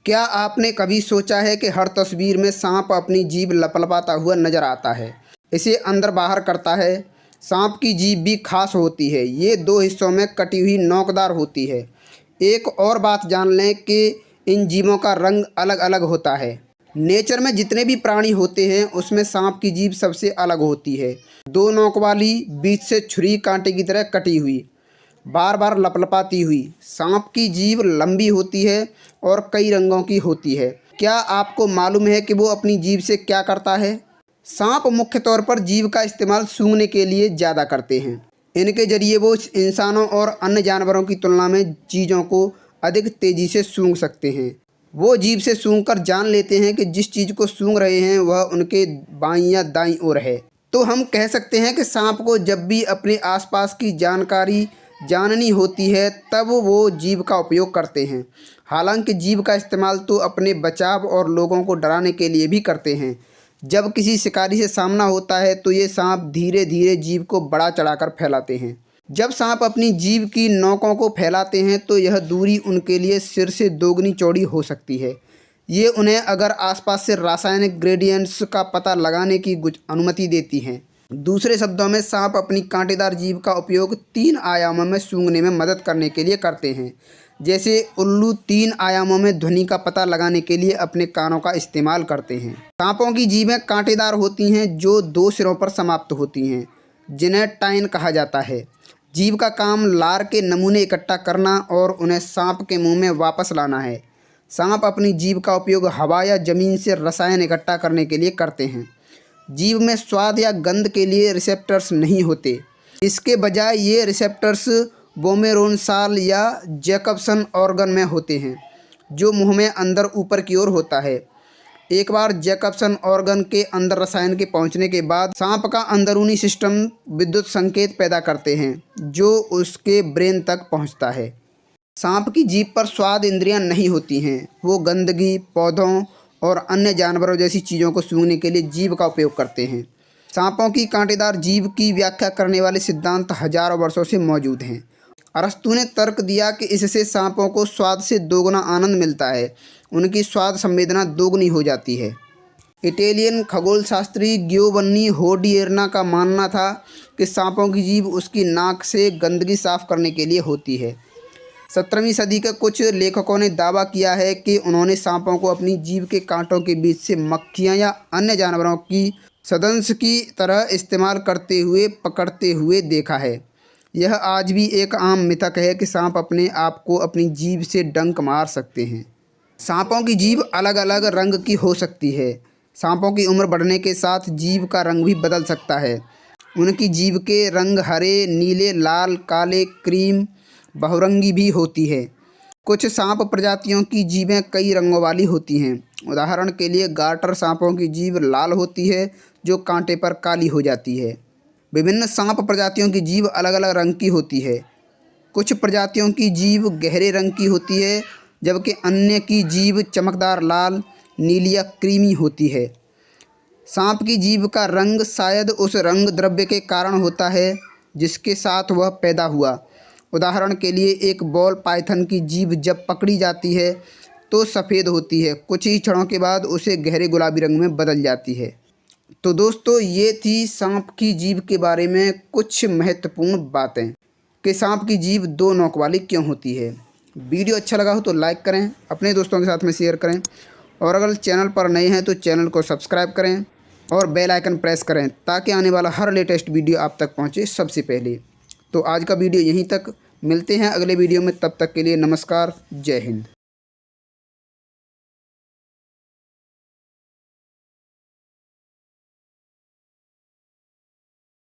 क्या आपने कभी सोचा है कि हर तस्वीर में सांप अपनी जीभ लपलपाता हुआ नजर आता है, इसे अंदर बाहर करता है। सांप की जीभ भी खास होती है, ये दो हिस्सों में कटी हुई नोकदार होती है। एक और बात जान लें कि इन जीभों का रंग अलग अलग होता है। नेचर में जितने भी प्राणी होते हैं उसमें सांप की जीभ सबसे अलग होती है। दो नोक वाली, बीच से छुरी कांटे की तरह कटी हुई, बार बार लपलपाती हुई। सांप की जीभ लंबी होती है और कई रंगों की होती है। क्या आपको मालूम है कि वो अपनी जीभ से क्या करता है? सांप मुख्य तौर पर जीभ का इस्तेमाल सूंघने के लिए ज़्यादा करते हैं। इनके जरिए वो इंसानों और अन्य जानवरों की तुलना में चीज़ों को अधिक तेज़ी से सूंघ सकते हैं। वो जीभ से सूंघकर जान लेते हैं कि जिस चीज़ को सूंघ रहे हैं वह उनके बाईं या दाईं ओर है। तो हम कह सकते हैं कि सांप को जब भी अपने आसपास की जानकारी जाननी होती है तब वो जीभ का उपयोग करते हैं। हालांकि जीभ का इस्तेमाल तो अपने बचाव और लोगों को डराने के लिए भी करते हैं। जब किसी शिकारी से सामना होता है तो ये सांप धीरे धीरे जीभ को बढ़ा चढ़ाकर फैलाते हैं। जब सांप अपनी जीभ की नोकों को फैलाते हैं तो यह दूरी उनके लिए सिर से दोगुनी चौड़ी हो सकती है। ये उन्हें अगर आसपास से रासायनिक ग्रेडिएंट्स का पता लगाने की अनुमति देती हैं। दूसरे शब्दों में सांप अपनी कांटेदार जीभ का उपयोग 3 आयामों में सूंघने में मदद करने के लिए करते हैं। जैसे उल्लू 3 आयामों में ध्वनि का पता लगाने के लिए अपने कानों का इस्तेमाल करते हैं। सांपों की जीभें कांटेदार होती हैं जो 2 सिरों पर समाप्त होती हैं, जिन्हें टाइन कहा जाता है। जीभ का काम लार के नमूने इकट्ठा करना और उन्हें सांप के मुंह में वापस लाना है। सांप अपनी जीभ का उपयोग हवा या जमीन से रसायन इकट्ठा करने के लिए करते हैं। जीभ में स्वाद या गंध के लिए रिसेप्टर्स नहीं होते। इसके बजाय ये रिसेप्टर्स बोमेरोनसाल या जैकबसन ऑर्गन में होते हैं, जो मुंह में अंदर ऊपर की ओर होता है। एक बार जैकबसन ऑर्गन के अंदर रसायन के पहुंचने के बाद सांप का अंदरूनी सिस्टम विद्युत संकेत पैदा करते हैं जो उसके ब्रेन तक पहुंचता है। सांप की जीभ पर स्वाद इंद्रियां नहीं होती हैं। वो गंदगी, पौधों और अन्य जानवरों जैसी चीज़ों को सूंघने के लिए जीभ का उपयोग करते हैं। सांपों की कांटेदार जीभ की व्याख्या करने वाले सिद्धांत हजारों वर्षों से मौजूद हैं। अरस्तू ने तर्क दिया कि इससे सांपों को स्वाद से दोगुना आनंद मिलता है, उनकी स्वाद संवेदना दोगुनी हो जाती है। इटालियन खगोलशास्त्री गियोवन्नी होडिएर्ना का मानना था कि सांपों की जीभ उसकी नाक से गंदगी साफ करने के लिए होती है। 17वीं सदी के कुछ लेखकों ने दावा किया है कि उन्होंने सांपों को अपनी जीभ के कांटों के बीच से मक्खियां या अन्य जानवरों की सदंश की तरह इस्तेमाल करते हुए पकड़ते हुए देखा है। यह आज भी एक आम मिथक है कि सांप अपने आप को अपनी जीभ से डंक मार सकते हैं। सांपों की जीभ अलग अलग रंग की हो सकती है। सांपों की उम्र बढ़ने के साथ जीभ का रंग भी बदल सकता है। उनकी जीभ के रंग हरे, नीले, लाल, काले, क्रीम, बहुरंगी भी होती है। कुछ सांप प्रजातियों की जीभें कई रंगों वाली होती हैं। उदाहरण के लिए गार्टर सांपों की जीभ लाल होती है जो कांटे पर काली हो जाती है। विभिन्न सांप प्रजातियों की जीभ अलग अलग रंग की होती है। कुछ प्रजातियों की जीभ गहरे रंग की होती है जबकि अन्य की जीभ चमकदार लाल, नीली या क्रीमी होती है। सांप की जीभ का रंग शायद उस रंग द्रव्य के कारण होता है जिसके साथ वह पैदा हुआ। उदाहरण के लिए एक बॉल पाइथन की जीभ जब पकड़ी जाती है तो सफ़ेद होती है, कुछ ही क्षणों के बाद उसे गहरे गुलाबी रंग में बदल जाती है। तो दोस्तों, ये थी सांप की जीभ के बारे में कुछ महत्वपूर्ण बातें कि सांप की जीभ 2 नोक वाली क्यों होती है। वीडियो अच्छा लगा हो तो लाइक करें, अपने दोस्तों के साथ में शेयर करें और अगर चैनल पर नए हैं तो चैनल को सब्सक्राइब करें और बेल आइकन प्रेस करें ताकि आने वाला हर लेटेस्ट वीडियो आप तक पहुँचे सबसे पहले। तो आज का वीडियो यहीं तक, मिलते हैं अगले वीडियो में, तब तक के लिए नमस्कार, जय हिंद।